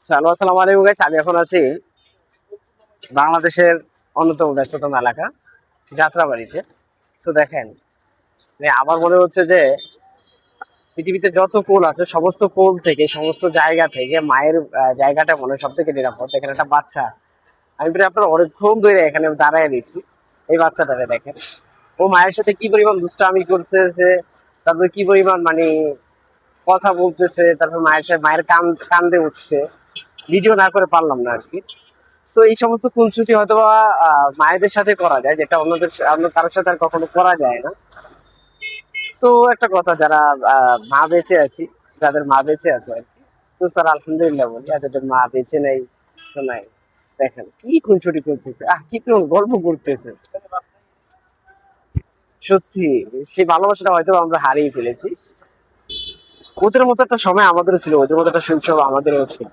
Hello, আসসালামু আলাইকুম guys. আমি এখন আছি বাংলাদেশের অন্যতম ব্যস্ততম এলাকা যাত্রাবাড়িতে। তো দেখেন, আমার মনে হচ্ছে যে পৃথিবীতে যত কোল আছে সমস্ত কোল থেকে সমস্ত জায়গা থেকে মায়ের জায়গাটা মনে হয় সব থেকে নিরাপদ। এখানে একটা বাচ্চা, আমি প্রায় আপনার অনেকক্ষণ ধরে এখানে দাঁড়ায় দিচ্ছি। এই বাচ্চাটাকে দেখেন, ও মায়ের সাথে কি পরিমাণ দুষ্টামি করতেছে, তারপরে কি পরিমাণ মানে কথা বলতেছে, তারপর মায়ের সাথে মায়ের কান্দে উঠছে। ভিডিও না করে পারলাম না আর কি। সো এই সমস্ত খুনসুটি হয়তো বা মায়েদের সাথে করা যায়, যেটা অন্য কারোর সাথে আর কখনো করা যায় না। সো একটা কথা, যারা মা বেঁচে আছি, যাদের মা বেঁচে আছে আর কি, তো তারা আলহামদুলিল্লাহ বলি। আর যাদের মা বেঁচে নেই, তো নাই, দেখেন কি খুনসুটি করতেছে, কি কোন গল্প করতেছে। সত্যি সেই ভালোবাসাটা হয়তো আমরা হারিয়ে ফেলেছি। ওদের মতো একটা সময় আমাদেরও ছিল, ওদের মতো একটা শৈশব আমাদেরও ছিল।